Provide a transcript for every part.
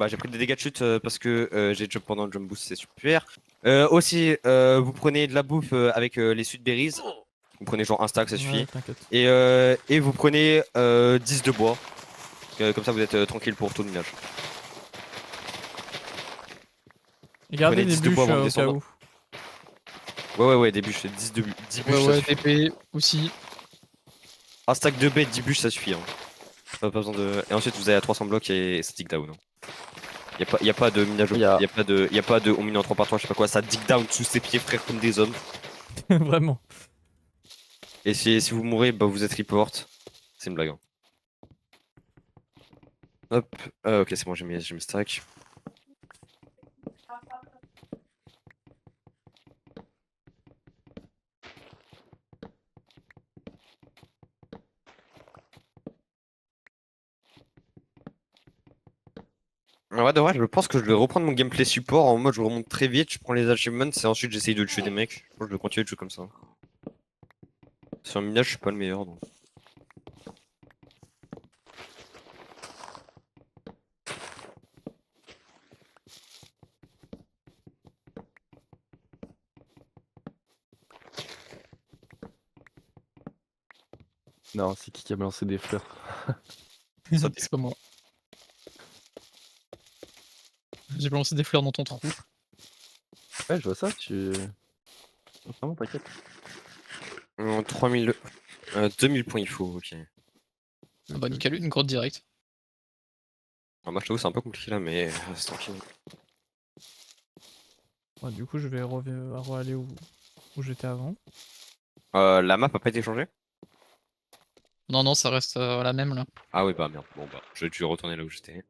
Bah, j'ai pris des dégâts de chute parce que j'ai jump pendant le jump boost, c'est super. Aussi, vous prenez de la bouffe avec les sudberries. Vous prenez genre un stack, ça suffit. Ouais, t'inquiète. Et vous prenez 10 de bois. Comme ça, vous êtes tranquille pour tout le minage. Et Vous prenez gardez des 10 de bois bûches avant de au cas descendre. où. Ouais, des bûches. 10 bûches, ça Ouais, suffit. TP aussi. Un stack de baies, 10 bûches, ça suffit. Hein. Pas besoin de... Et ensuite, vous allez à 300 blocs et ça dig down. Hein. Y a pas de minage, Il y a- y a pas de on mine en 3 par 3, je sais pas quoi, ça dig down sous ses pieds, frère, comme des hommes. Vraiment. Et si vous mourrez, bah vous êtes report. C'est une blague. Hein. Hop, ok, c'est bon, j'ai mes stacks. Ouais, de vrai, je pense que je vais reprendre mon gameplay support en mode je remonte très vite, je prends les achievements et ensuite j'essaye de tuer des mecs. Je pense que je vais continuer de jouer comme ça. Sur un minage, je suis pas le meilleur donc. Non, c'est qui a balancé des fleurs? Ça, C'est pas moi. J'ai balancé des fleurs dans ton trou. Ouais, je vois ça, tu. Vraiment, t'inquiète. 3000. 2000 points il faut, ok. Ah bah, nickel, une grotte directe. Alors moi je t'avoue c'est un peu compliqué là mais c'est tranquille. Ouais, du coup, je vais aller où j'étais avant. La map a pas été changée? Non, non, ça reste la même là. Ah oui bah merde, bon bah je vais retourner là où j'étais.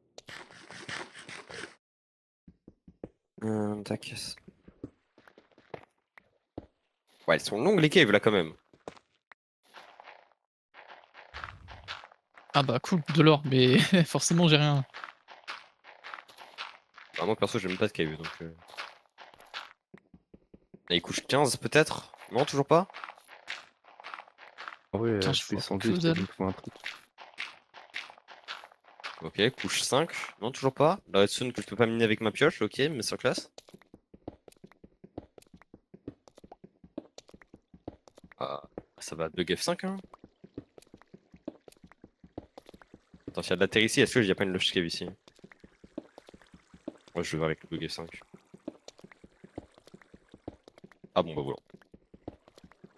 Tac. Ouais, elles sont longues les caves là quand même. Ah bah, cool, de l'or, mais forcément, j'ai rien. Bah, moi perso j'aime pas de cave donc. Ah, il couche 15 peut-être? Non, toujours pas? Ah ouais, Putain, je je suis vois descendu, que il dalle. me faut un truc. Ok, couche 5. Non, toujours pas? La redstone que je peux pas miner avec ma pioche, ok, mais c'est en classe. Ah, ça va bug F5 hein. Attends, s'il y a de la terre ici, est-ce qu'il y a pas une lush cave ici? Ouais, je vais voir avec le bug F5. Ah bon bah voilà.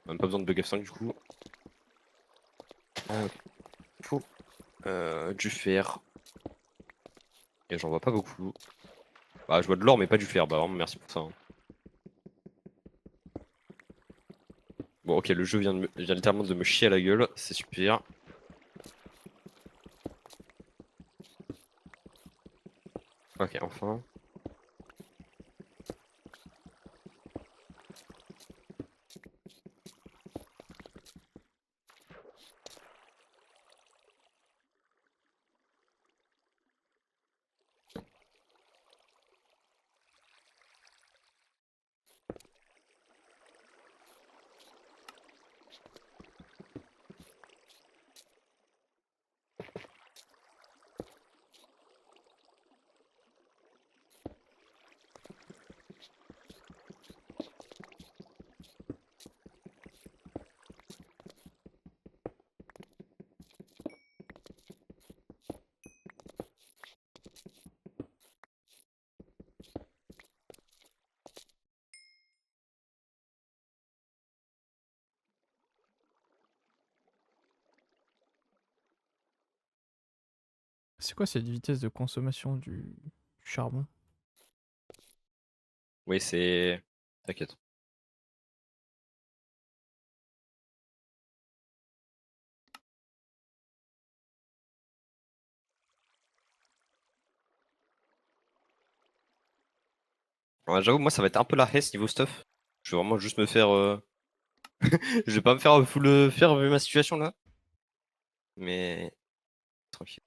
Même pas besoin de bug F5 du coup. Ah, ok. Faut du fer. Et j'en vois pas beaucoup. Bah je vois de l'or mais pas du fer, bah vraiment merci pour ça. Hein. Bon ok, le jeu vient littéralement de me chier à la gueule, c'est super. Ok, enfin. C'est quoi cette vitesse de consommation du charbon? Oui, c'est. T'inquiète. Ouais, j'avoue, moi ça va être un peu la hesse niveau stuff. Je vais vraiment juste me faire. Je vais pas me faire full faire vu ma situation là. Mais. Tranquille.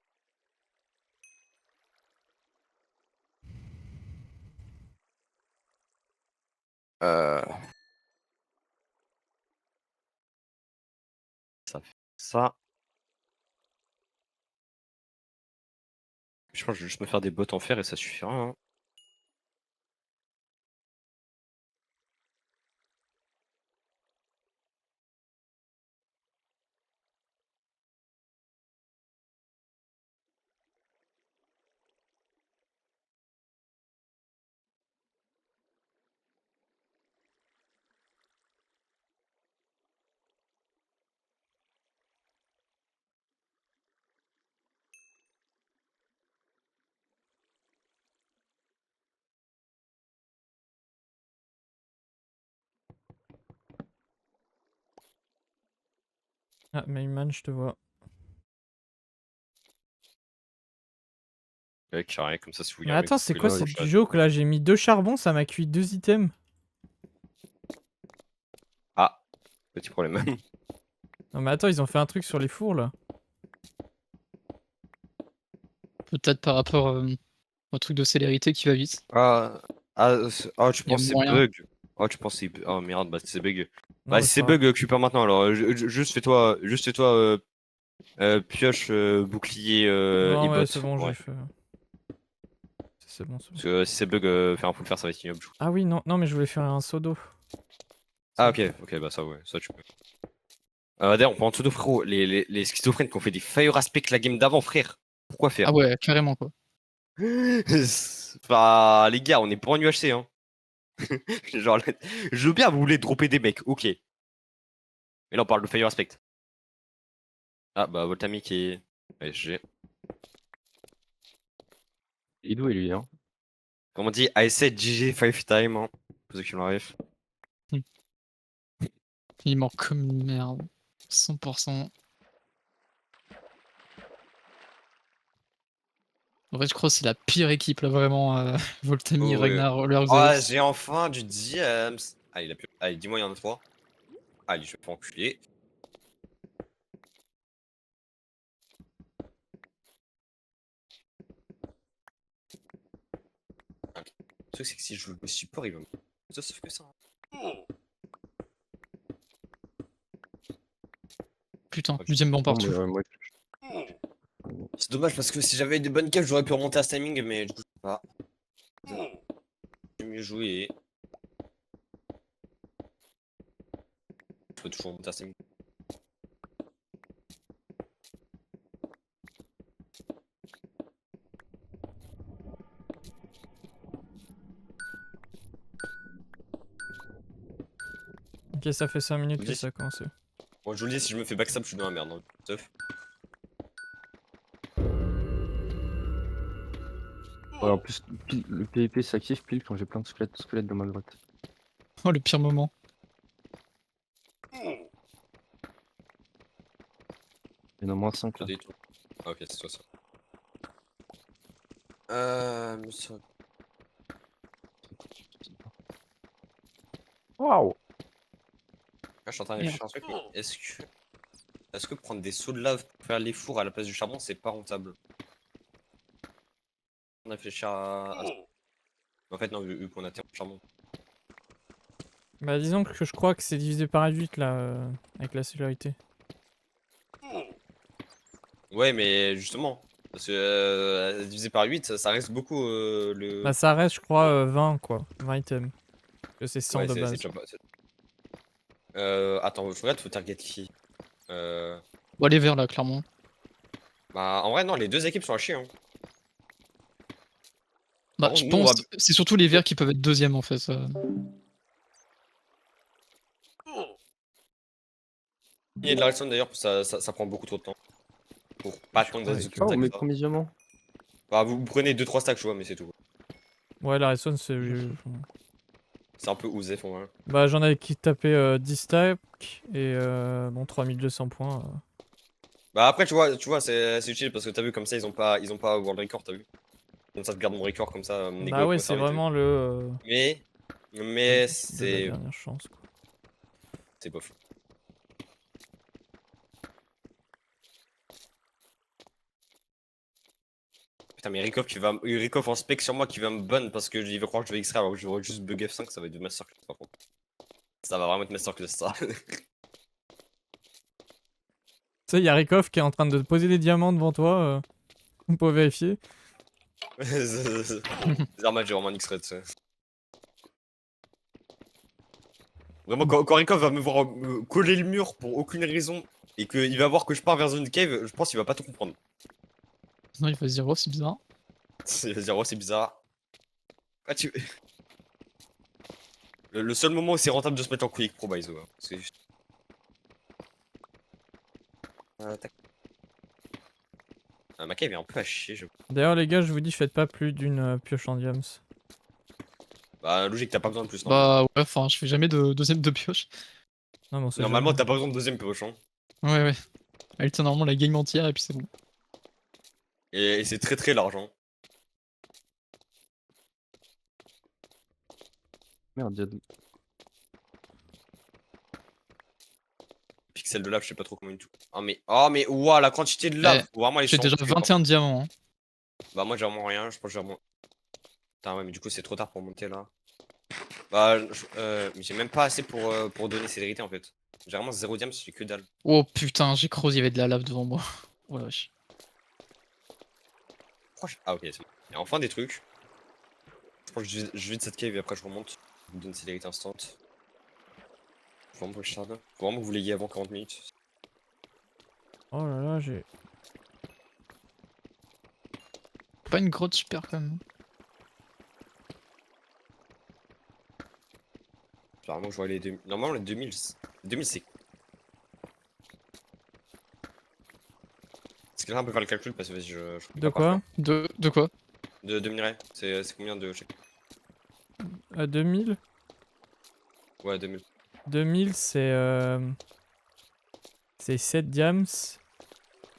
Euh... Ça fait ça. Je pense que je vais juste me faire des bottes en fer et ça suffira. Hein. Ah, Mayman, je te vois. Ouais, carré, comme ça, si vous Mais regardez. attends, c'est quoi là, cette je joke là? J'ai mis 2 charbons, ça m'a cuit 2 items. Ah, petit problème. Non mais attends, ils ont fait un truc sur les fours là. Peut-être par rapport au truc de célérité qui va vite. Ah, tu Il y a penses que c'est moyen. bug. Oh, tu penses que c'est. Oh merde, bah c'est bug. Non Bah, mais si c'est c'est pas grave. bug, occupe pas maintenant. Alors, juste fais-toi pioche, bouclier et Non ouais, c'est bottes. bon, j'ai Ouais. fait. C'est bon, c'est bon. Parce que si c'est bug, faire un full fer, ça va être ignoble. Ah oui, non, non mais je voulais faire un seau d'eau. Ah, ok, bah ça, ouais, ça tu peux. D'ailleurs, on peut en dessous de frérot, les schizophrènes qui ont fait des fire aspect la game d'avant, frère. Pourquoi faire? Ah ouais, carrément quoi. Enfin, les gars, on est pour un UHC, hein. Genre, je veux bien, vous voulez dropper des mecs, ok. Mais là, on parle de fire aspect. Ah, bah, Voltami qui est. Ouais, j'ai. Il est doué lui, hein. Comme on dit, I said GG 5 time, hein. Pour ceux qui l'enlèvent. Il manque comme une merde. 100%. En fait, je crois que c'est la pire équipe là, vraiment. Voltami, Oh, ouais. Ragnar, Lurk, Ah, Zeus. j'ai enfin du Diams. Allez, Allez, dis-moi, il y en a 3. Allez, je vais pas enculer. Ok. Le truc, c'est que si je joue le support, il va me. Ça, sauf que ça. Hein. Putain, Ok. 8ème banc partout. C'est dommage parce que si j'avais des bonnes caves, j'aurais pu remonter à ce timing, mais du coup, je peux pas. J'ai mieux joué. Je peux toujours remonter à ce timing. Ok, ça fait 5 minutes que Dis. ça a commencé. Bon, je vous le dis, si je me fais backstab, je suis dans la merde. Hein. Sauf. Ouais, en plus, le PvP s'active pile quand j'ai plein de squelettes dans ma grotte. Oh, le pire moment. Il y en a moins 5 Je là. détruis. Ah, ok, c'est toi ça. Mais ça. Waouh! Là, je suis en train de réfléchir à un truc, mais est-ce que prendre des seaux de lave pour faire les fours à la place du charbon, c'est pas rentable? On réfléchir à ça. En fait, non, vu qu'on a terre de charbon. Bah disons que je crois que c'est divisé par 8 là, avec la célérité. Ouais, mais justement, parce que divisé par 8, ça reste beaucoup le. Bah ça reste je crois 20 quoi, 20 items. Parce que c'est 100 Ouais, de c'est base. déjà pas. Attends, je regarde, faut target qui? Bon, les verts là, clairement. Bah, en vrai, non, les deux équipes sont à chier. Hein. Bah, Par je contre, nous, on va. pense, c'est surtout les verts qui peuvent être deuxième en fait. Il y a de la redstone d'ailleurs, ça prend beaucoup trop de temps. Pour pas tant de Oh, stacks mes que ça. premiers diamants. Bah, vous prenez 2-3 stacks, tu vois, mais c'est tout. Ouais, la redstone c'est. C'est un peu ouzef, en vrai. Bah j'en avais qui tapé 10 stacks et bon 3200 points. Bah, après, tu vois c'est utile parce que t'as vu, comme ça, ils ont pas World Record, t'as vu. Comme ça, je garde mon record, comme ça, mon ego Bah est ouais, c'est conservé, t'as vu. vraiment le Mais de la dernière chance quoi. c'est bof. Putain, mais Rikov en spec sur moi qui va me ban parce que il va croire que je vais X-ray alors que je vais juste bug F5, ça va être de masterclass par contre. Ça va vraiment être masterclass ça. Tu sais, y'a Rikov qui est en train de poser des diamants devant toi, on peut vérifier. Zermatt, j'ai vraiment un X-Red. Vraiment, quand Rikov va me voir me coller le mur pour aucune raison et qu'il va voir que je pars vers une cave, je pense qu'il va pas tout comprendre. Non, il va se dire, oh, c'est bizarre. Il va se dire, oh, c'est bizarre. Ah, le seul moment où c'est rentable de se mettre en quick pro, by the way. C'est juste. Tac. Ma cave est un peu à chier, je. D'ailleurs, les gars, je vous dis, faites pas plus d'une pioche en diams. Bah, logique, t'as pas besoin de plus. Bah ouais, enfin, je fais jamais de deuxième de pioche. Non, mais on sait Normalement, jamais. t'as pas besoin de deuxième pioche. Hein. Ouais, ouais. Elle tient normalement la game entière et puis c'est bon. Et c'est très très large. Hein. Merde, il y a de- Pixel de lave, je sais pas trop combien du tout. Oh, mais ouah, la quantité de lave. Faut vraiment les J'ai déjà changer, 21 diamants. Hein. Bah, moi, j'ai vraiment rien. Je pense que j'ai vraiment. Putain, ouais, mais du coup, c'est trop tard pour monter là. Bah, mais j'ai même pas assez pour donner célérité en fait. J'ai vraiment 0 diams, j'ai que dalle. Oh putain, j'ai creusé, il y avait de la lave devant moi. Oh la vache. Ah, ok, c'est bon. Il y a enfin des trucs. Je pense que je vide cette cave et après je remonte. Je vous donne célérité instant. Faut vraiment que je tarde. Faut vraiment que vous l'ayez avant 40 minutes. Oh là là, j'ai. Pas une grotte super quand même. Apparemment, je vois les 2000. Normalement, les 2000. 2000, c'est. Est-ce que quelqu'un peut faire le calcul parce que vas-y, je De quoi? De quoi? De minerais. C'est combien de. 2000? Ouais, 2000. 2000, c'est 7 diams.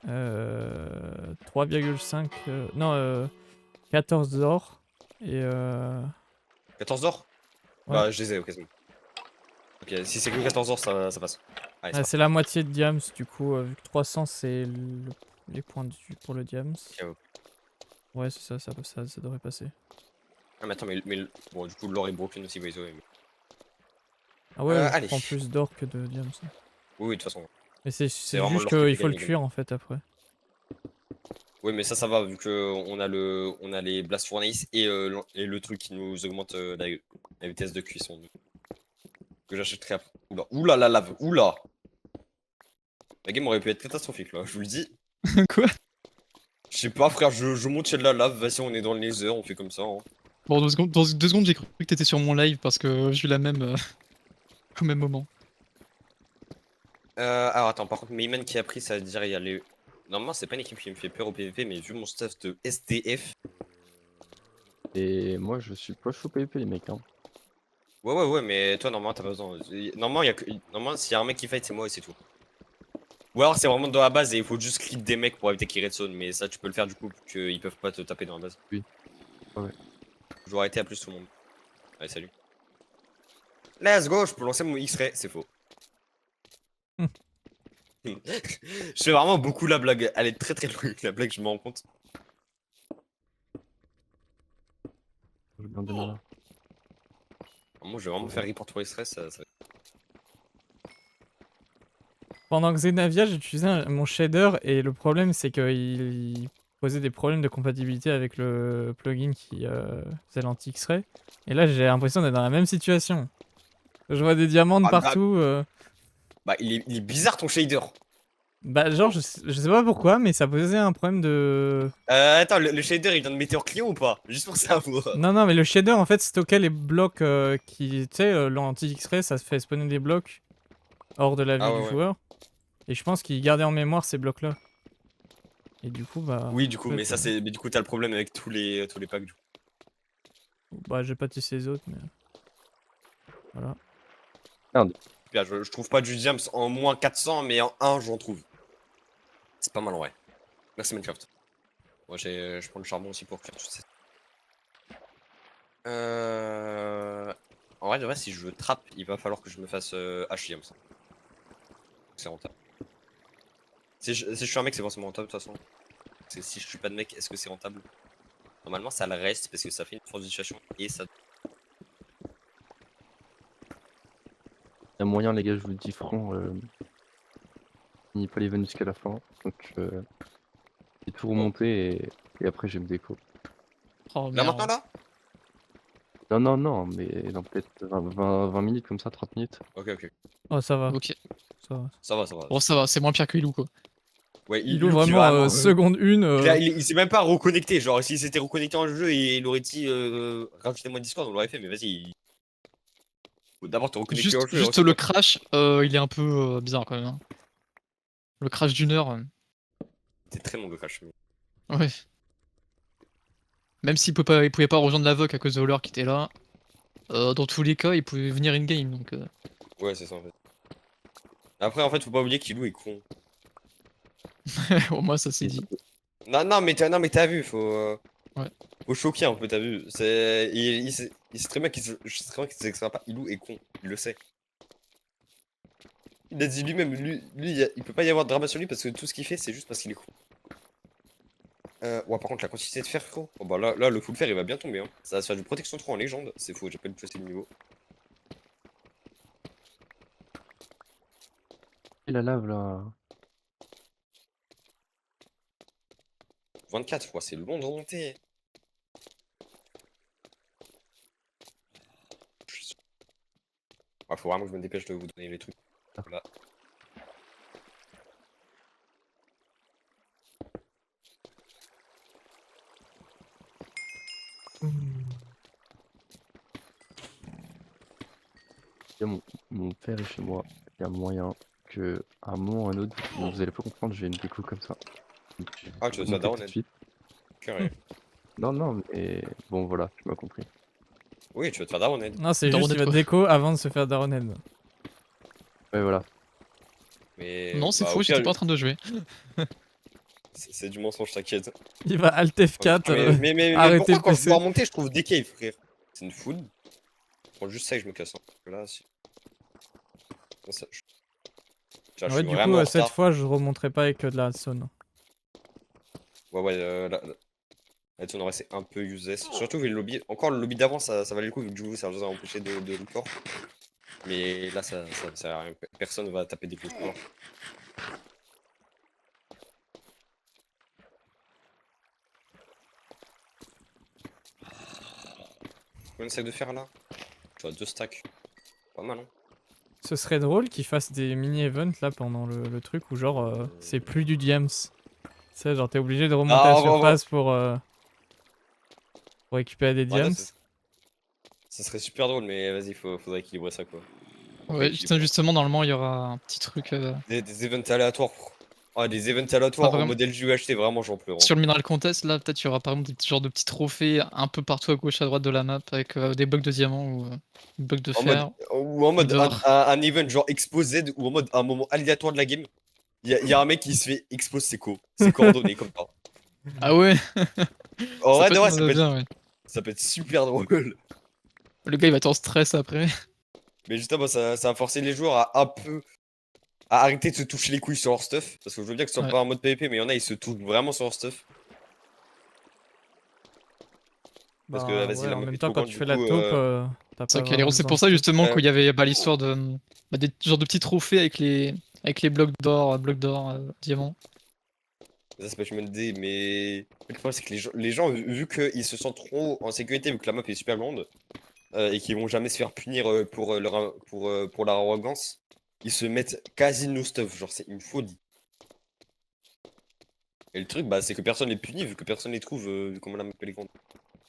3,5. Non, 14 d'or. Et 14 d'or Ouais. Bah, je les ai, ok, c'est bon. Ok, si c'est que 14 d'or, ça passe. Allez, c'est c'est la moitié de diams, du coup, vu que 300 c'est les points de vue pour le diams. Ok, Ouais, c'est ça, ça devrait passer. Ah, mais attends, bon, du coup, l'or est broken aussi, by the way. Ah ouais, je allez. prends plus d'or que de diams. Oui, de toute façon. Mais c'est vraiment juste l'or qui qu'il faut le gagne, cuire en fait après. Oui, mais ça va, vu que on a les blast furnace et le truc qui nous augmente la vitesse de cuisson. Que j'achèterai après. Oula, la lave, oula! La game aurait pu être catastrophique là, je vous le dis. Quoi? Je sais pas, frère, je monte chez de la lave, vas-y, on est dans le nether, on fait comme ça. Hein. Bon, dans 2 secondes, j'ai cru que t'étais sur mon live parce que j'ai eu la même au même moment. Alors attends, par contre, Mayman qui a pris, ça veut dire il y a les. Normalement, c'est pas une équipe qui me fait peur au PvP, mais vu mon stuff de SDF. Et moi, je suis pas chaud PvP, les mecs. Hein. Ouais, mais toi, normalement, t'as pas besoin. Normalement, normalement s'il y a un mec qui fight, c'est moi et c'est tout. Ou alors, c'est vraiment dans la base et il faut juste clip des mecs pour éviter qu'ils redstone, mais ça, tu peux le faire du coup, qu'ils peuvent pas te taper dans la base. Oui. Ouais. Je dois arrêter à plus tout le monde. Allez, salut. Let's go, je peux lancer mon X-ray, c'est faux. Je fais vraiment beaucoup la blague, elle est très très longue la blague, je me rends compte. Je vais bien démarrer. Moi, je vais vraiment faire report pour X-ray, ça. Pendant que Xenavia, j'utilisais mon shader et le problème c'est qu'il posait des problèmes de compatibilité avec le plugin qui faisait l'anti-X-ray. Et là j'ai l'impression d'être dans la même situation. Je vois des diamants de partout. Bah, il est bizarre ton shader. Bah genre je sais pas pourquoi mais ça posait un problème de... Attends, le shader il vient de Meteor Client ou pas? Juste pour savoir. Non mais le shader en fait stockait les blocs qui... Tu sais l'anti-X-ray ça fait spawner des blocs hors de la vue du joueur. Et je pense qu'il gardait en mémoire ces blocs là. Et du coup bah... Oui du coup, en fait, mais ça c'est. Mais du coup t'as le problème avec tous les packs du coup. Bah j'ai pas testé les autres mais... Voilà. Là, je trouve pas du diams en moins 400 mais en 1 j'en trouve. C'est pas mal ouais. Merci Minecraft. Moi je prends le charbon aussi pour faire tout ça. En vrai de vrai si je veux trap, il va falloir que je me fasse H diams. C'est rentable. Si je suis un mec c'est forcément rentable de toute façon. Parce que si je suis pas de mec, est-ce que c'est rentable? Normalement ça le reste parce que ça fait une force de situation et ça. Il y a moyen, les gars, je vous le dis franc. Finis pas les jusqu'à la fin. Donc, j'ai tout remonté et après, j'ai me déco. Oh Là maintenant merde. là? Non, mais dans peut-être 20 minutes comme ça, 30 minutes. Ok. Oh, ça va. Ok. Ça va. Ça va. Bon, ça va, c'est moins pire que Ilou, quoi. Ouais, Il ouvre Ilou qui vraiment vraiment. seconde une. Il s'est même pas reconnecté. Genre, s'il s'était reconnecté en jeu, il aurait dit rajoutez-moi Discord, on l'aurait fait. Mais vas-y. Faut d'abord te reconnecter Juste, au jeu. juste Ensuite, le crash, il est un peu bizarre quand même, hein. Le crash d'une heure. c'est très long le crash. Ouais. Même s'il il pouvait pas rejoindre la VOC à cause de Holler qui était là, dans tous les cas, il pouvait venir in-game, donc... Ouais, c'est ça en fait. Après, en fait, faut pas oublier qu'Ilou est con. Au moins, ça c'est Et dit. Non, mais t'as vu, Ouais. faut choquer un peu, t'as vu. Il sait très bien je sais très bien qu'il s'exprime pas. Ilou est con, il le sait. Il a dit lui-même, il peut pas y avoir de drama sur lui parce que tout ce qu'il fait, c'est juste parce qu'il est con. Ouais, par contre, la quantité de fer, frérot. Oh, bah là, le full fer, il va bien tomber. Hein. Ça va se faire du protection 3 en légende. C'est faux, j'ai pas du tout assez le niveau. la lave là. 24 fois, c'est long de remonter. Ouais, faut vraiment que je me dépêche de vous donner les trucs. Là. Mon père est chez moi. Il y a moyen que à un moment ou à un autre, vous allez pas comprendre, j'ai une déco comme ça. Donc, je vais Ah, tu veux vous ça montrer tout de Daroned? suite. Curieux. Non, mais bon, voilà, tu m'as compris. Oui, tu veux te faire Daroned. Non, c'est juste Daronette, il va quoi. déco avant de se faire Daroned. Ouais, voilà. Mais Non, c'est bah, au faux, pire, j'étais pas en train de jouer. c'est du mensonge, t'inquiète. Il va Alt F4, Ah, mais arrêter pourquoi le quand je PC. dois remonter, je trouve des caves, frère? C'est une food. Je prends juste ça et je me casse. Hein. Là, si... ça, je... Tiens, je Ouais, suis du coup, vraiment en cette retard. fois, je remonterai pas avec de la zone. Ouais, là, tu en aurais, c'est un peu useless. Surtout vu le lobby. Encore le lobby d'avant, ça valait le coup, vu que du coup, ça nous a empêché de report. Mais là, ça sert à rien. Personne va taper des clés. Combien de sacs de fer là? Tu vois, 2 stacks. Pas mal, hein. Ce serait drôle qu'ils fassent des mini-events là pendant le truc où genre c'est plus du diams. Tu sais, genre t'es obligé de remonter à Ah, la on va. surface pour récupérer des Ouais, là, diams. ça serait super drôle, mais vas-y, faudrait équilibrer ça quoi. Enfin, Ouais, équilibrer. justement, normalement, il y aura un petit truc Des events aléatoires. Ah, des events aléatoires pas en vraiment. modèle JUHT, vraiment j'en pleure. Hein. Sur le Mineral Contest, là, peut-être il y aura par exemple des petits genres de petits trophées un peu partout à gauche, à droite de la map, avec des blocs de diamants ou des blocs de En mode, fer ou en ou mode d'or. un event genre exposed ou en mode un moment aléatoire de la game. Y a un mec qui se fait expose ses coordonnées comme ça. Ah ouais, En ça vrai, peut de être vrai, bien, ouais. ça peut être super drôle. Le gars, il va être en stress après. Mais justement, ça a forcé les joueurs à un peu à arrêter de se toucher les couilles sur leur stuff. Parce que je veux bien que ce soit Ouais. pas un mode PvP, mais il y en a, ils se touchent vraiment sur leur stuff. Parce que Bah vas-y, ouais, la en map même est temps trop quand grande, tu du fais la coup. taupe, t'as C'est pas vrai qu'il y a vraiment c'est besoin pour de ça stuff. justement qu'il y avait Euh, l'histoire de des genres de petits trophées avec les blocs d'or, diamants. Ça peut être une bonne idée, mais le problème c'est que les gens vu qu'ils se sentent trop en sécurité, vu que la map est super grande, et qu'ils vont jamais se faire punir pour leur arrogance, ils se mettent quasi no stuff, genre c'est une folie. Et le truc, bah, c'est que personne les punit, vu que personne les trouve, vu comment la map elle est grande.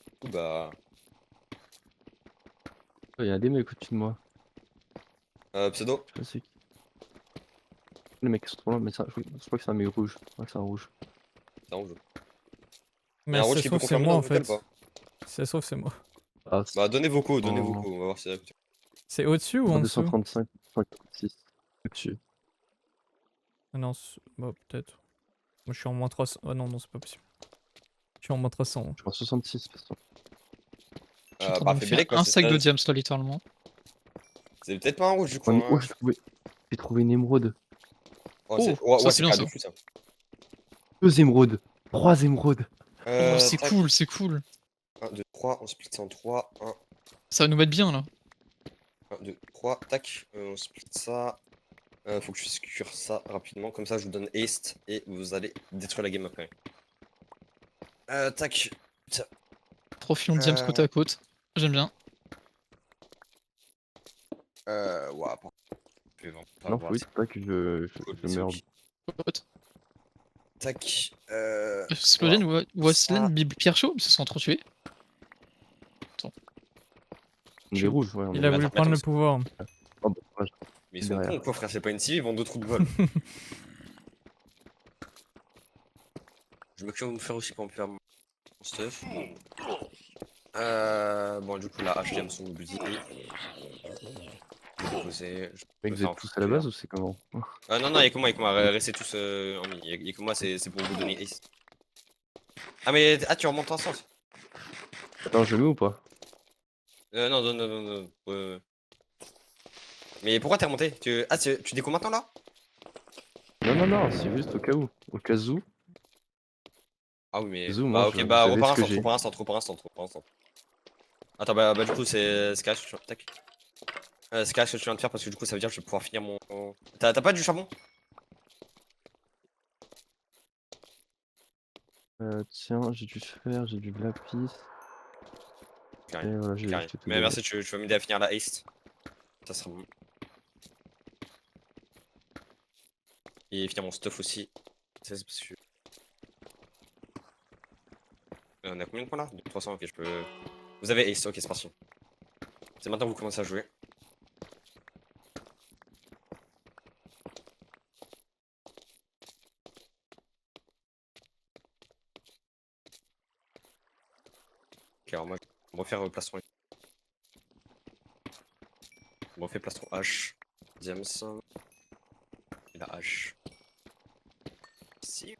Du coup, bah, Il y a des mecs au-dessus de moi. pseudo, Je sais pas c'est qui. Les mecs sont trop loin, mais ça, je crois que c'est un mec rouge. Je crois que c'est un rouge. ça en jeu. Il y Mais a un si rouge ça se qui peut trouve c'est confirmer moi dans en le vocal ou fait. pas? Si ça se trouve c'est moi. Ah, Bah, donnez vos codes, en on va voir si ça. C'est au-dessus ou en dessous? 235, 146. Au-dessus. Ah non, bah peut-être. Moi je suis en moins 300. Oh non, non, c'est pas possible. Je suis en moins 300. Je crois 66 parce que Je suis en train de Bah, me fais faire Bélec, un sac de diams là littéralement. c'est peut-être pas un rouge du coup. Oh, Hein. j'ai trouvé une émeraude. Oh, Oh, ça ouais, c'est c'est bien pas ça. de fou ça. 2 émeraudes. 3 émeraudes. Oh, c'est Tac. cool, c'est cool. 1, 2, 3, on split ça en 3. 1, Ça va nous mettre bien là. 1, 2, 3, tac. On split ça. Faut que je fasse cuire ça rapidement. Comme ça, je vous donne haste et vous allez détruire la game après. Tac. Tiens. 3 filons de diams côte à côte. J'aime bien. Ouais, bon. Je vais vraiment pas Non, avoir faut assez vite pas que de je meure. Côte. Tac. Explosion, Wasteland, Ça. Bible, Pierre Chaud, ils se sont entretués. On est rouge, ouais. Il a voulu attends, prendre le attends, pouvoir. Oh, bah, ouais, Mais ils sont derrière. cons quoi, frère, c'est pas une civile, ils vendent 2 trous de vol. Je me crains de me faire aussi pour faire mon stuff. Bon, du coup, la HDM sont oubliés. Mec, vous êtes tous à la base ou c'est comment? Non, non, y'a que moi, restez tous en ligne. Y'a que moi, c'est pour vous donner ace. Ah, mais tu remontes en sens. Attends, je le mets ou pas? Non, non, non, non, non. Mais pourquoi t'es remonté? Tu découvres maintenant là? Non, non, non, c'est juste au cas où. Au cas où. Ah oui, mais. Zou, Bah, moi, ok, je bah, savais repars ce que instant, j'ai. repars instant, repars instant, repars instant. Attends, bah, du coup, c'est Sky, tac. C'est Sky, ce que tu viens de faire parce que du coup, ça veut dire que je vais pouvoir finir mon. T'as pas du charbon? Tiens, j'ai du fer, j'ai du lapis. Et Carré, voilà, j'ai carré. tout Mais donné. merci, tu vas m'aider à finir la haste. Ça sera bon. Et finir mon stuff aussi. Ça, c'est parce que. On a combien de points là? 300, ok, je peux. Vous avez ace, ok, c'est parti. C'est maintenant que vous commencez à jouer. Ok, alors moi, on va refaire plastron. On refait plastron H. Diams. Et la H. Ici.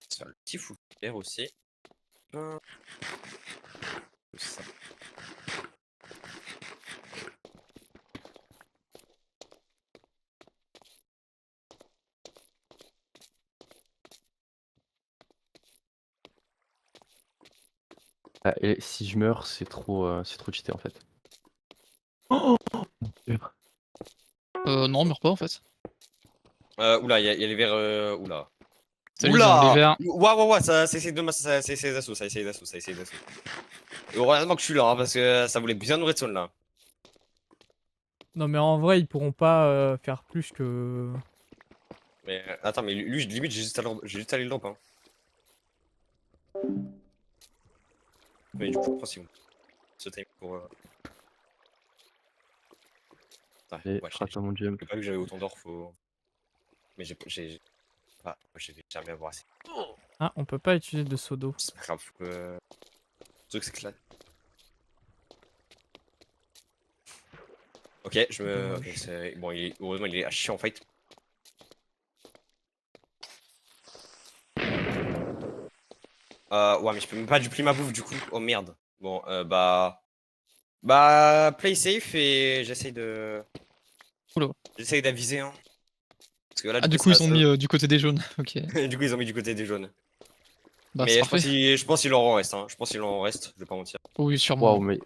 Ça, le petit fou vert aussi. Ça. Ah, et si je meurs, c'est trop cheaté en fait. Oh mon Dieu. Non, meurs pas en fait. Oula, y a les verts. Oula. Salut, ils ont les verts. Ouah, ça essaye de ça essaye d'assaut, ça essaye d'assaut, ça essaye d'assaut. Et heureusement que je suis là, hein, parce que ça voulait bien nous redstone là. Non, mais en vrai, ils pourront pas faire plus que. Mais attends, mais lui, limite, j'ai juste allé le drop. Hein. Mais du coup, je pense qu'ils vont ce time pour. Putain, Et ouais, rate mon jump. j'ai pas vu que j'avais autant d'or, faut. Mais j'ai. Ah, moi, je vais jamais avoir assez. Ah, on peut pas utiliser de seau d'eau. C'est pas grave, faut que. Le truc, c'est que là. Ok, je me. Ok, bon, heureusement, il est à chier en fight. Ouais, mais je peux même pas dupliquer ma bouffe du coup. Oh merde. Bon, play safe et j'essaye de. Oula. J'essaye d'aviser, hein. Parce que là, Ah, du coup, ils ont mis du côté des jaunes. Ok. Du coup, ils ont mis du côté des jaunes. Bah, Mais c'est je parfait. pense qu'il leur en reste, hein. Je pense qu'il leur en reste, je vais pas mentir. Oui, sûrement. Waouh, mais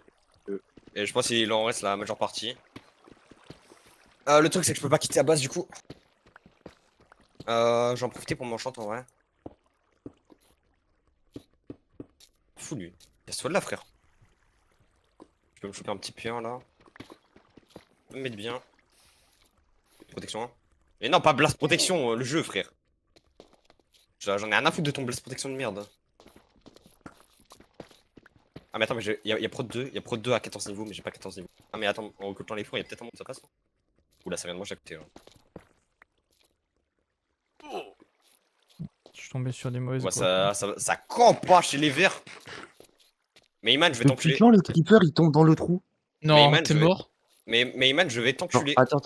Et je pense qu'il leur en reste la majeure partie. Le truc, c'est que je peux pas quitter la base du coup. J'en profiter pour m'enchanter en vrai. Fou lui. Il y a ce là, frère. Je peux me choper un petit P1 là. Je peux me mettre bien. Protection. Mais non, pas blast protection, le jeu, frère. J'en ai rien à foutre de ton blast protection de merde. Ah, mais attends, mais y a Prod 2, y a Prod 2 à 14 niveaux, mais j'ai pas 14 niveaux. Ah, mais attends, en occultant les fours, y a peut-être un monde ça passe. Oula, ça vient de moi, j'ai côté là. Je suis tombé sur des mauvaises Ouais, grottes. ça campe pas chez les verts. Mais Iman, je vais depuis t'enculer. quand le creeper il tombe dans le trou? Non, Iman, t'es je vais- mort. Mais Iman, je vais Non, t'enculer. attends.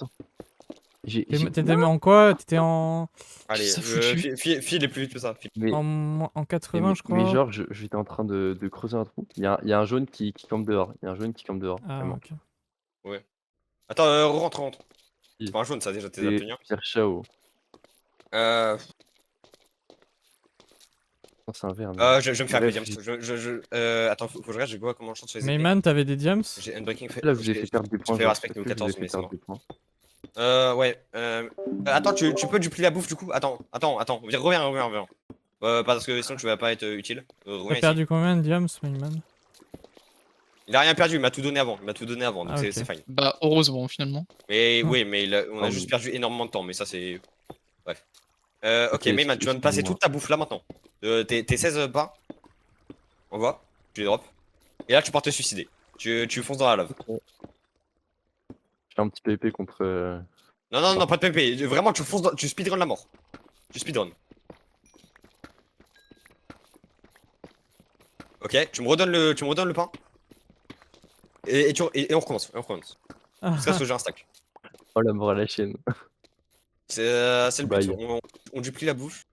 T'étais en quoi? T'étais en... Allez, Ça foutu. file les plus vite que ça. File. Mais, en 80, je crois. mais genre, j'étais en train de creuser un trou. Il y a un jaune qui campe dehors. Il y a un jaune qui campe dehors. Ah, vraiment. ok. Ouais. Attends, rentre. C'est pas un jaune, ça, déjà, t'es C'est obtenir. Pierre Chao. Euh. Non, c'est un vert. Mais... Je vais me faire Bref, les diams. Attends, faut que je regarde, j'ai quoi comment je chante sur les épées. Mayman, t'avais des diams? J'ai Unbreaking fait. Là, je vous ai fait perdre des J'ai points. fait Genre, respect est-ce au que je vous ai 14, fait mais c'est perdre mort. des points? Ouais. Attends, tu peux duplier la bouffe du coup? Attends. Reviens. Parce que sinon tu vas pas être utile. T'as Reviens ici. perdu combien de diams, Wingman? Il a rien perdu, il m'a tout donné avant. Donc Ah, ok. c'est fine. Bah, heureusement, finalement. Mais Hmm. oui, mais on a Ah juste oui. perdu énormément de temps, mais ça c'est. Bref. Ok, Ok, Mayman, tu vas me passer excuse-moi. toute ta bouffe là maintenant. Tes 16 pas. On voit. Tu les drop. Et là, tu pars te suicider. Tu fonces dans la lave. J'ai un petit PvP contre. Non, pas de PP. Vraiment, tu fonces tu speedrun la mort. Tu speedrun. Ok, tu me redonnes le pain. Et on recommence. Jusqu'à ce que j'ai un stack. Oh la mort à la chaîne. C'est le but. Bye. On duplie la bouffe.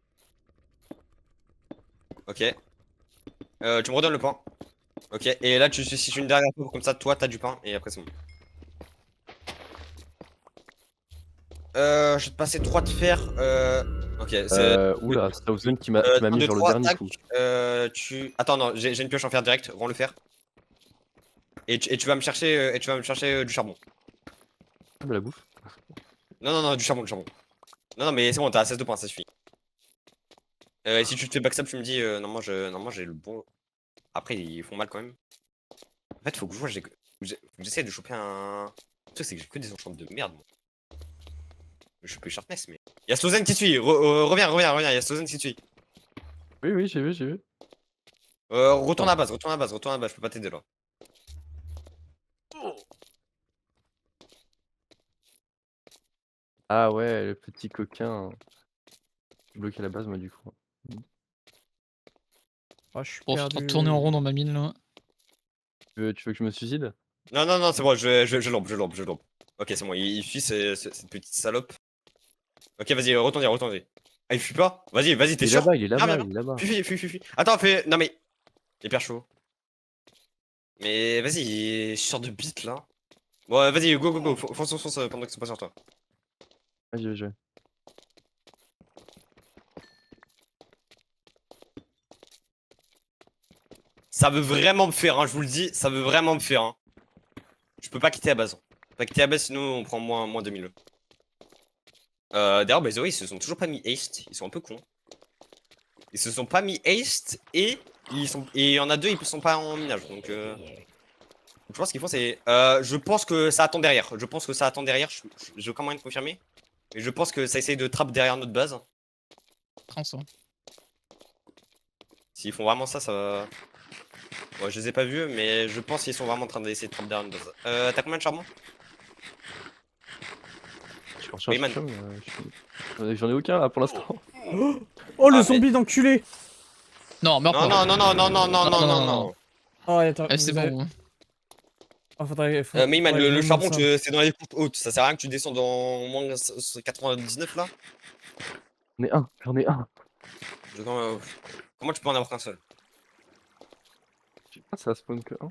Ok. Tu me redonnes le pain. Ok, et là, tu suicides une dernière fois, comme ça, toi, t'as du pain, et après, c'est bon. Je vais te passer 3 de fer. Ok, c'est. Oula, c'est Thousand qui m'a 1, mis 2, sur le 3, dernier tac. coup. Attends, non, j'ai une pioche en fer direct, rends le fer. Et tu vas me chercher, du charbon. Ah, de la bouffe. Non, du charbon. Non, mais c'est bon, t'as 16 de points, ça suffit. Et si tu te fais backstab, tu me dis, normalement, j'ai le bon. Après, ils font mal quand même. En fait, faut que je vois, faut que j'essaie de choper un. Le truc, c'est que j'ai que des enchantes de merde, moi. Je peux sharpness, mais. Y'a Slozen qui suit, reviens, y'a Slozen qui suit. Oui, j'ai vu. Retourne à base, je peux pas t'aider là. Ah ouais, le petit coquin. Bloqué à la base, moi, du coup. Oh, je suis Bon, je suis en train perdu. de tourner en rond dans ma mine, là. Tu veux que je me suicide? Non, c'est bon, je l'ombre. Ok, c'est bon, il fuit cette petite salope. Ok, vas-y, retourne. Ah, il fuit pas? Vas-y, t'es Il est sûr? là-bas, il est Viens, là-bas, viens, il est là-bas. fuis. Attends, fais. Non, mais. Hyper chaud. Mais vas-y, sors de bite là. Bon, vas-y, go. Fonce pendant que c'est pas sur toi. Vas-y, je vais. Ça veut vraiment me faire, hein, je vous le dis, ça veut vraiment me faire. Hein. Je peux pas quitter la base. Sinon on prend moins 2000. D'ailleurs, by the way, ils se sont toujours pas mis haste, ils sont un peu cons. Ils se sont pas mis haste et il y en a deux, ils sont pas en minage. Donc je pense qu'ils font c'est. Je pense que ça attend derrière. Je veux quand même confirmer. Mais je pense que ça essaye de trap derrière notre base. Prends ça. S'ils font vraiment ça, ça va. Ouais, je les ai pas vus, mais je pense qu'ils sont vraiment en train d'essayer de trap derrière notre base. T'as combien de charbon? Je suis en Wayman. charge, j'en ai aucun là pour l'instant. Oh, le Ah, zombie d'enculé! Non, meurs pas. Non. Oh, attends, Eh, c'est vous avez- bon. Oh, Mayman, faudrait que je le vous charbon, montre ça. c'est dans les coupes hautes. Ça sert à rien que tu descends dans moins 99 là. J'en ai un. Comment tu peux en avoir qu'un seul? Ah, ça spawn que un.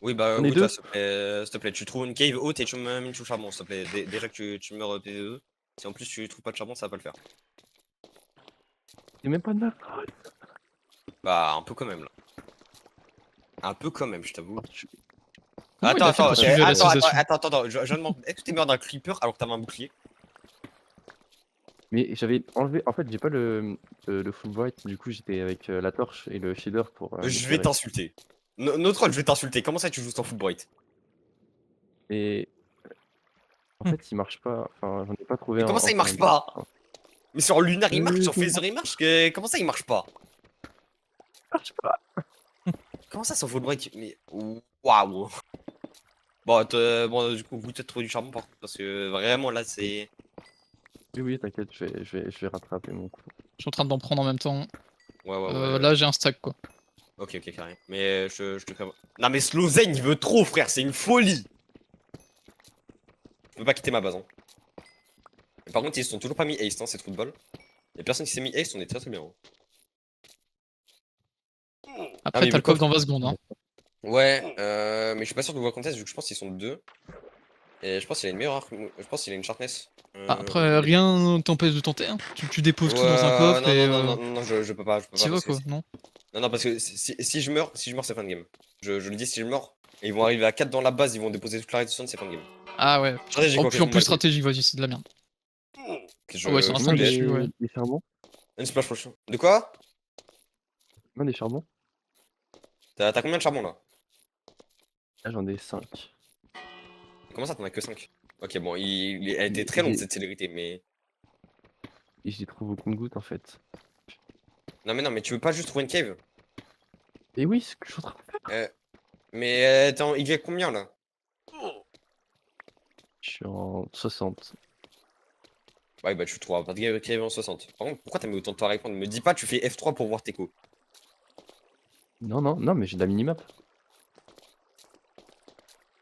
Oui, bah, On est goûte-toi, deux. s'il te plaît. Tu trouves une cave haute et tu me mets au charbon, s'il te plaît. Déjà que tu meurs PVE. Si en plus tu trouves pas de charbon, ça va pas le faire. J'ai même pas de map. Bah, un peu quand même là. Un peu quand même, je t'avoue. Comment il a fait pour suivre la civilisation? Attends. Je demande, est-ce que t'es mort d'un creeper alors que t'avais un bouclier? Mais j'avais enlevé. En fait, j'ai pas le full bright. Du coup, j'étais avec la torche et le shader pour. Je vais m'éclairer. t'insulter. Notre rôle, je vais t'insulter. Comment ça tu joues sans full bright? Et en fait, il marche pas. Enfin, j'en ai pas trouvé Mais un. comment ça il enfin, marche pas? Mais sur Lunar il marche, sur il Phaser il marche, comment ça il marche pas? marche pas. Comment ça sans full bright? Mais waouh! Bon, du coup, vous peut-être trouver du charbon par contre, parce que vraiment là c'est. Oui, t'inquiète, je vais rattraper mon coup. Je suis en train d'en prendre en même temps. Ouais. Là, j'ai un stack, quoi. Ok, carré. Mais je te prévois. Non, mais Slozen il veut trop, frère, c'est une folie! Je peux pas quitter ma base, hein. Mais par contre, ils se sont toujours pas mis haste, hein, c'est trop de bol. Y'a personne qui s'est mis haste, on est très bien. Hein. Après, mais t'as le le coffre dans 20 secondes, hein. Ouais, mais je suis pas sûr de voir contest vu que je pense qu'ils sont deux. Et je pense qu'il a une meilleure arc. Je pense qu'il a une sharpness. Après, rien t'empêche de tenter, hein. Tu déposes tout dans un coffre et. Non, je peux pas. Tu vas, Parce que quoi, non? Non, parce que si je meurs, c'est fin de game. Je le dis, si je meurs, et ils vont arriver à 4 dans la base, ils vont déposer toute la redstone, c'est fin de game. Ah ouais. Stratégique, En ok, plus, je en m'en bats plus les couilles. stratégique, vas-y, c'est de la merde. Ok, Ah ouais, c'est un je instinct fais de des- dessus, ouais. des charbons? Une splash potion. De quoi? Non, des charbons? T'as combien de charbon là? Là, j'en ai 5. Comment ça, t'en as que 5? Ok, bon, elle était très longue cette célérité, mais. Et je les trouve au compte-gouttes en fait. Non, mais tu veux pas juste trouver une cave? Et oui, ce que je suis en train de faire. Mais t'es en Y combien là? Je suis en 60. Ouais, bah tu trouveras pas de cave en 60. Par contre, pourquoi t'as mis autant de temps à répondre? Me dis pas, tu fais F3 pour voir tes coups. Non, non, non, mais j'ai de la minimap.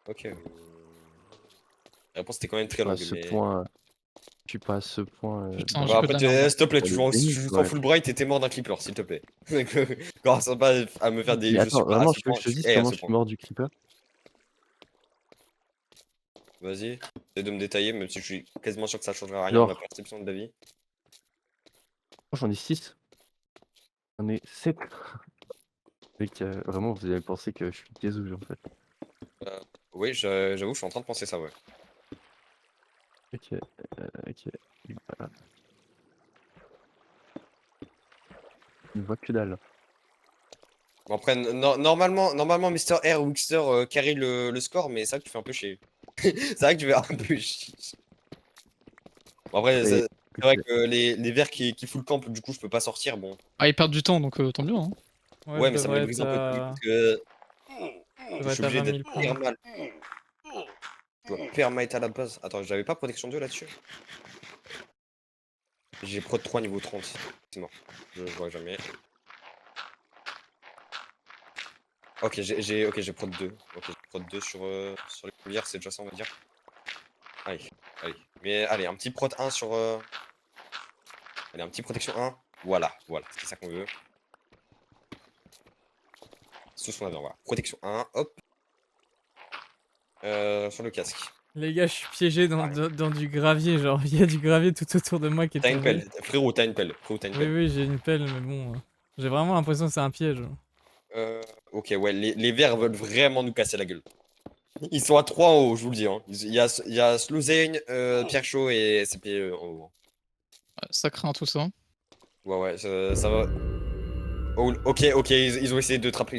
Ok. La réponse était quand même très Pas à longue, ce mais. point. Je suis pas à ce point. Putain, Dans j'ai Bah que de après, la merde, là. s'il te plaît, dans tu le joues en, déni, tu joues en ouais. full bright et t'es mort d'un clipper, s'il te plaît. Commence pas à me faire des Mais jeux attends, super à vraiment, ce je veux point, que je te je suis dise A à comment ce je suis point. mort du creeper. Vas-y, essaie de me détailler, même si je suis quasiment sûr que ça changera rien à ma Genre, perception de la vie. j'en ai 6. J'en ai 7. Mec, vraiment, vous allez penser que je suis Kazouj en fait. Oui, j'avoue, je suis en train de penser ça, ouais. Ok, ok. Voilà. Je ne vois que dalle. Bon, après, normalement, Mister R ou Xter carry le score, mais c'est vrai que tu fais un peu chier. C'est vrai que tu fais un peu chier. Bon, après, Et, c'est vrai ok. que les verts qui full camp, du coup, je peux pas sortir. Bon, Ah, ils perdent du temps, donc tant mieux, hein. Ouais, ouais, mais ça me les brise un peu plus. Parce que je je devrais suis être à obligé 20 d'être 000 points. permal. Je dois permite à la base. Attends, j'avais pas protection 2 là-dessus? J'ai prod 3 niveau 30. C'est mort. Je vois jamais. Ok, j'ai prod 2. Ok, j'ai prod 2 sur les coulières, c'est déjà ça, on va dire. Allez, allez. Mais allez, un petit prod 1 sur. Allez, un petit protection 1. Voilà, c'est ça qu'on veut. C'est ce qu'on avait, voilà. Protection 1, hop. Sur le casque. Les gars, je suis piégé dans du gravier, genre il y a du gravier tout autour de moi qui est T'as une tombé. pelle. Frérot, t'as une pelle. Frérot, t'as une Oui, pelle. oui, j'ai une pelle, mais bon, j'ai vraiment l'impression que c'est un piège. Ok, ouais, les verts veulent vraiment nous casser la gueule. Ils sont à 3 en haut, je vous le dis. Hein. Il y a Slowzane, Pierre Chaud et CP en haut. Ouais, ça craint tout ça. Ouais, ça va. Oh, ok, ils ont essayé de trap,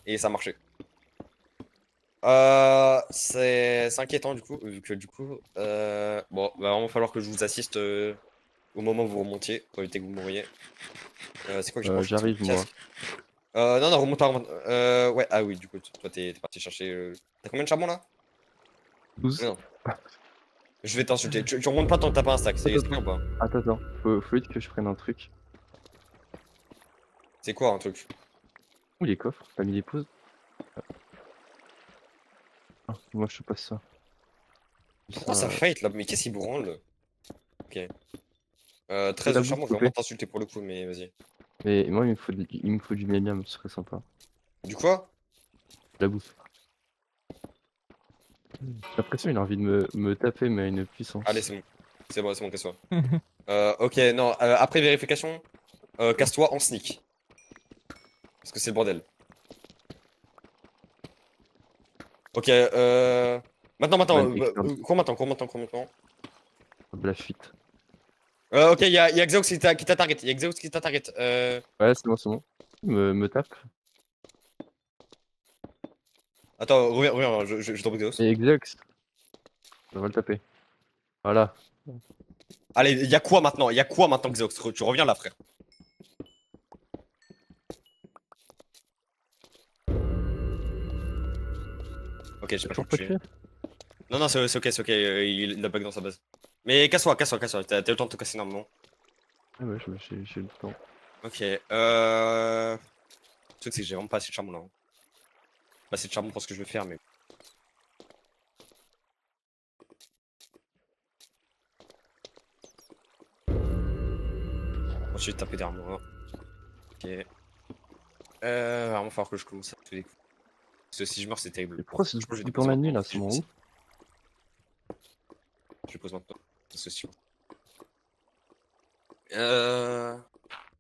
et ça a marché. C'est inquiétant du coup, vu que du coup, bon, va vraiment falloir que je vous assiste au moment où vous remontiez, pour éviter que vous mouriez. C'est quoi que j'ai pas acheté J'arrive moi. casque? Non, non, remonte pas, remonte. Ouais, ah oui, du coup, toi t'es parti chercher. T'as combien de charbon là? 12. Non, je vais t'insulter. Tu remontes pas tant que t'as pas un stack, c'est Attends, bien ou pas? attends. Faut vite que je prenne un truc. C'est quoi un truc? Où les coffres? T'as mis les pauses? Ah, moi je passe ça. Pourquoi ça Ça, fight là? Mais qu'est-ce qui branle? Ok. 13 la de bouffe, charbon, s'il je te vais vraiment plaît. t'insulter pour le coup, mais vas-y. Mais moi il me faut du miam ce serait sympa. Du quoi? La bouffe. J'ai l'impression qu'il a envie de me taper mais à une Allez, puissance. c'est bon. C'est bon, casse-toi. Ok, non, après vérification, casse-toi en sneak. Parce que c'est le bordel. Ok, maintenant, One expert cours maintenant. de la fuite. Ok, y a Xeox qui t'a target. Y a Xeox qui t'a target. Ouais, c'est bon, c'est bon. Me tape. Attends, reviens, je tombe Xeox. Et Exox, on va le taper. Voilà. Allez, y a quoi maintenant, Xeox? Tu reviens là, frère. Ok, j'ai T'as pas pu toujours le pas tuer. tué? Non, c'est ok, il a bug dans sa base. Mais casse-toi. T'as le temps de te casser normalement. Ah ouais, j'ai le temps. Ok, le truc, c'est que j'ai vraiment pas assez de charbon là. Hein. Pas assez de charbon pour ce que je veux faire, mais. Ensuite, taper derrière moi. Ok. Va vraiment falloir que je commence à tous les coups. Parce que si je meurs, c'est terrible. Et pourquoi c'est Je pense que je vais tout le temps déposer la nuit maintenant. là, c'est mon où? Je pose maintenant. Parce que si.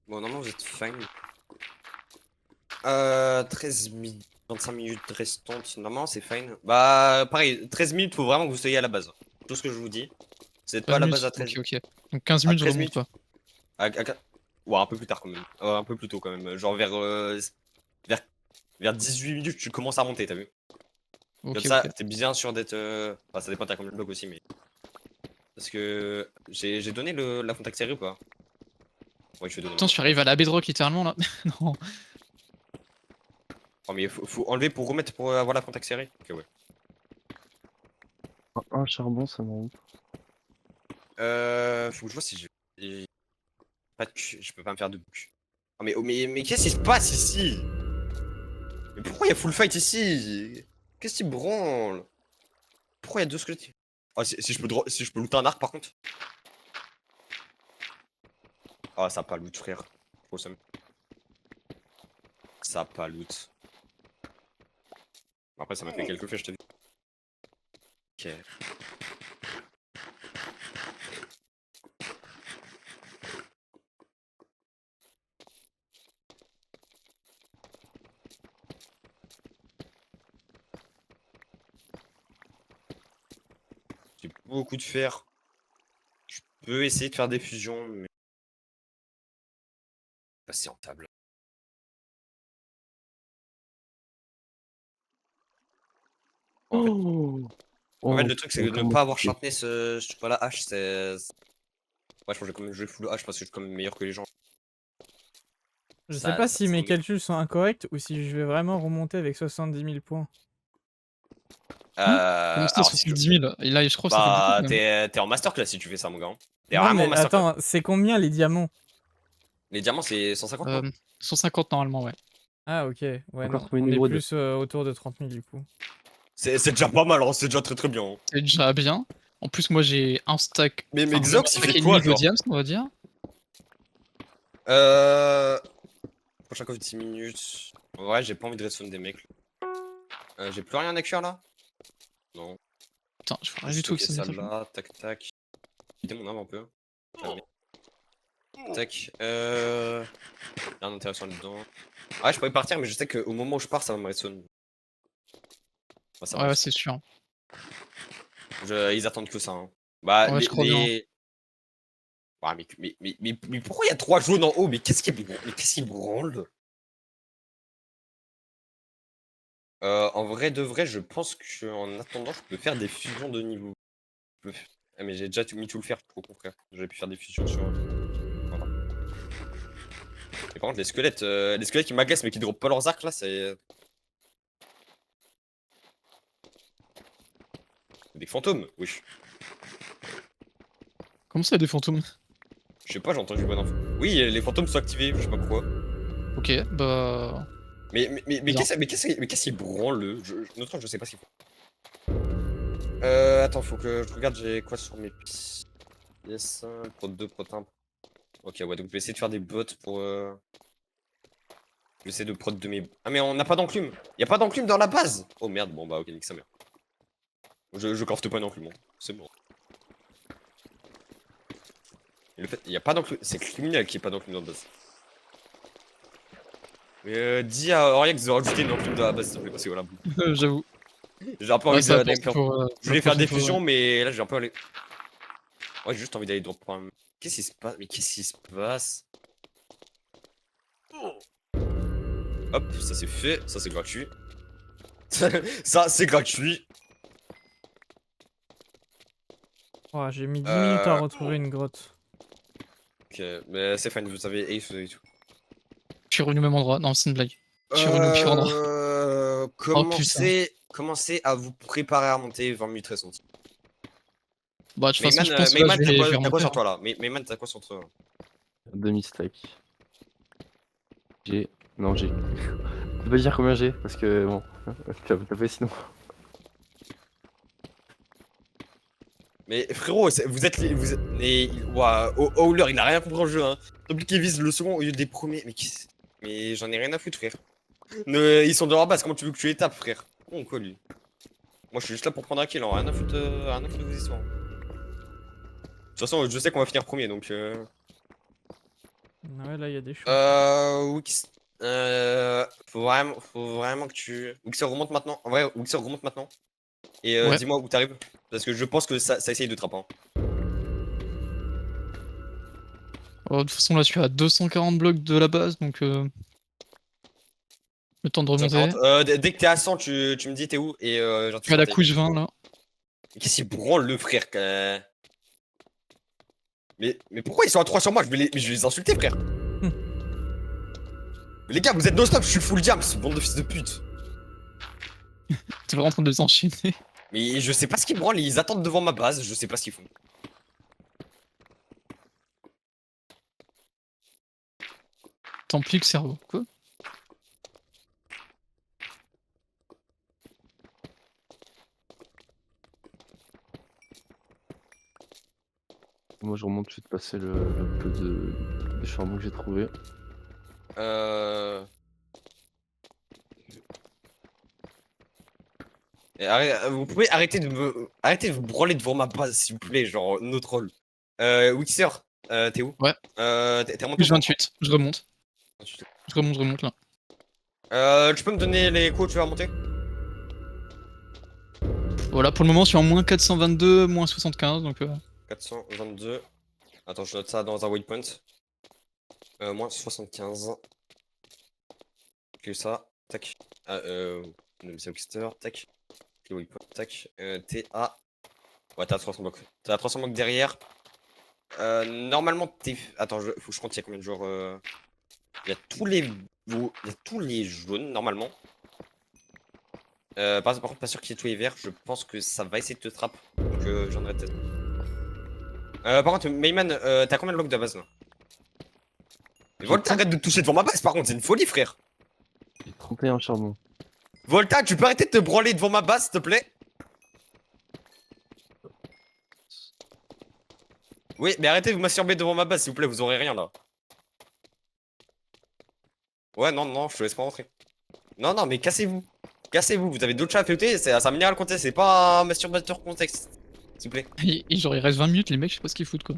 Bon, normalement, vous êtes fine. 13 000. 25 minutes restantes, normalement c'est fine. Bah pareil, 13 minutes, faut vraiment que vous soyez à la base. Tout ce que je vous dis. Vous êtes pas à 13 la minutes. base à 13 Ok, ok. Donc 15 À minutes, je 13 remonte minutes. pas. Ouais, un peu plus tard quand même. Un peu plus tôt quand même. Genre vers, vers 18 minutes, tu commences à monter, t'as vu? Ok, Comme ça, ok. t'es bien sûr d'être. Enfin, ça dépend, t'as combien de blocs aussi, mais. Parce que j'ai donné la contact série ou pas? Ouais, je vais donner. Putain, je arrive à la bedrock littéralement là. Non. Oh, mais faut enlever pour remettre pour avoir la contact série. Ok, ouais. Un charbon, ça m'en Faut que je vois si j'ai pas de cul. Je peux pas me faire de bouc. Oh, mais qu'est-ce qui se passe ici? Mais pourquoi il y a full fight ici? Qu'est-ce qui branle? Pourquoi il y a deux squelettes? Oh, si je peux looter un arc par contre. Ah, ça a pas loot, frère. Trop seum. Ça a pas loot. Après, ça m'a fait quelques flèches, je te dis. Ok. J'ai beaucoup de fer. Je peux essayer de faire des fusions, mais pas si rentable. En fait, le truc, c'est que de ne pas avoir sharpness, je sais pas, la hache, ouais, je pense que je vais quand même jouer full hache parce que je suis quand même meilleur que les gens. Je Ça- sais pas ça si mes semble- calculs sont incorrects ou si je vais vraiment remonter avec 70 000 points. Comme ça, Alors, si tu 70 000. Et là, je crois que ça fait beaucoup bah, quand même. t'es en masterclass si tu fais ça, mon gars. T'es Non vraiment en mais masterclass. attends, c'est combien les diamants? Les diamants, c'est 150, non? 150 normalement, ouais. Ah ok, ouais Encore non, trouvé une on est émeraude. plus autour de 30 000 du coup. C'est déjà pas mal, hein, c'est déjà très très bien. Hein. C'est déjà bien. En plus, moi j'ai un stack. Mais Enfin, Xox, un il stack fait et quoi, demi de genre? diams, on va dire. Euh... Prochain coffre de 10 minutes. Ouais, j'ai pas envie de redstone des mecs. J'ai plus rien à cuire là? Non. Putain, je vois Je rien vais du tout avec stocker ça. ça là, tac tac. Vider mon âme un peu. Fermer. Tac. Rien d'intéressant là-dedans. Ouais, je pourrais partir, mais je sais qu'au moment où je pars, ça va me redstone. Enfin, ça va Ouais, me ouais, c'est sûr. Ils attendent que ça. Hein. Bah, Ouais, je crois bien. Ah, mais pourquoi il y a 3 jaunes en haut? Mais qu'est-ce qui branle? En vrai de vrai, je pense qu'en attendant, je peux faire des fusions de niveau. Ah, mais j'ai déjà mis tout le fer, au contraire. J'aurais pu faire des fusions sur. Voilà. Et par contre, les squelettes qui m'agacent mais qui droppent pas leurs arcs là, c'est. Des fantômes, wesh. Comment ça, des fantômes? Je sais pas, j'ai entendu bonne info. Oui, les fantômes sont activés, je sais pas pourquoi. Ok, bah. Mais Bien. qu'est-ce qu'ils branlent? Notre je sais pas ce qu'ils font. Attends, faut que je regarde, j'ai quoi sur mes pièces. Prod 2, prod 1. Ok, ouais, donc je vais essayer de faire des bots pour. Je vais essayer de prod de mes. Ah, mais on n'a pas d'enclume! Y'a pas d'enclume dans la base! Oh merde, bon bah ok, nique sa mère. Je crafte pas d'enclume, c'est bon. Et le fait, y'a pas d'enclume. C'est criminel qu'il y ait pas d'enclume dans la base. Mais dis à Auriax de rajouter une enclume dans la base, s'il te plaît, parce que voilà. J'avoue. J'ai un peu Ouais, envie ça d'aller me apporte faire. pour. Je voulais faire des fusions, mais là j'ai un peu allé. Ouais, j'ai juste envie d'aller drop un. Qu'est-ce qui se passe? Mais qu'est-ce qui se passe? Hop, ça c'est fait, ça c'est gratuit. Ça c'est gratuit. Oh, j'ai mis 10 minutes à Euh, retrouver une grotte. Ok, mais c'est fine, vous savez, Ace et tout. Je suis revenu au même endroit. Non, c'est une blague. Je suis revenu au pire endroit. Oh putain. Commencez à vous préparer à monter 20 minutes récentes. Bah, de toute façon, Mayman, je pense que là, je vais t'as quoi remonter. sur Hein. toi là? Mayman, t'as quoi sur toi? Demi-stack. J'ai. Non, j'ai. Je peux pas dire combien j'ai parce que bon. Tu vas me taper sinon. Mais frérot, vous êtes les. Ouah, Howler, il a rien compris au jeu, hein. Depuis qu'il vise le second au lieu des premiers. Mais j'en ai rien à foutre, frère. Ils sont de leur base, comment tu veux que tu les tapes, frère? Bon, quoi, lui? Moi, je suis juste là pour prendre un kill, hein. Rien à foutre de vos histoires. De toute façon, je sais qu'on va finir premier, donc. Ah ouais, là il y a des choses. Oui, Faut vraiment que tu. Wixer remonte maintenant. En vrai, Wixer remonte maintenant. Et Ouais. dis-moi où t'arrives. Parce que je pense que ça essaye de trapper. Hein. De toute façon, là, je suis à 240 blocs de la base, donc le temps de remonter. 140. Dès que t'es à 100, tu me dis t'es où et genre Je suis à la couche 20 là. Qu'est-ce qu'il branle le frère mais pourquoi ils sont à 3 sur moi? Je vais les insulter, frère. Mais les gars, vous êtes non-stop, je suis full jam, ce bande de fils de pute. T'es vraiment en train de les enchaîner. Mais je sais pas ce qu'ils branlent, ils attendent devant ma base, je sais pas ce qu'ils font. T'empliques cerveau. Quoi? Moi, je remonte, je vais te passer le peu de charbon que j'ai trouvé. Vous pouvez arrêter de vous branler devant ma base, s'il vous plaît, genre notre rôle. Wixer, t'es où? Ouais. T'es remonté Couche où? 28, je remonte. Je remonte là. Tu peux me donner les coups où tu vas remonter? Voilà, pour le moment, je suis en moins 422, moins 75, donc 422. Attends, je note ça dans un waypoint. Moins 75. Que ça. Tac. C'est Wixter. Tac. Le waypoint. Tac. TA. Ouais, t'as 300 blocs. T'as 300 blocs derrière. Normalement, t'es. Attends, faut que je compte, il y a combien de joueurs Il y a tous les. Il y a tous les jaunes, normalement. Par contre, pas sûr qu'il y ait tous les verts. Je pense que ça va essayer de te trap. Donc, j'en aurais peut-être. Par contre, Mayman, t'as combien de blocs de base là? Mais Volta, arrête de toucher devant ma base, par contre, c'est une folie, frère. J'ai 31 charbon. Volta, tu peux arrêter de te branler devant ma base, s'il te plaît? Oui, mais arrêtez de vous masturber devant ma base, s'il vous plaît, vous aurez rien là. Ouais, non, non, je te laisse pas rentrer. Non, non, mais cassez-vous. Cassez-vous, vous avez d'autres chats à feuilleter, c'est un minéral contexte, c'est pas un masturbateur contexte. S'il vous plaît. genre il reste 20 minutes, les mecs, je sais pas ce qu'ils foutent quoi.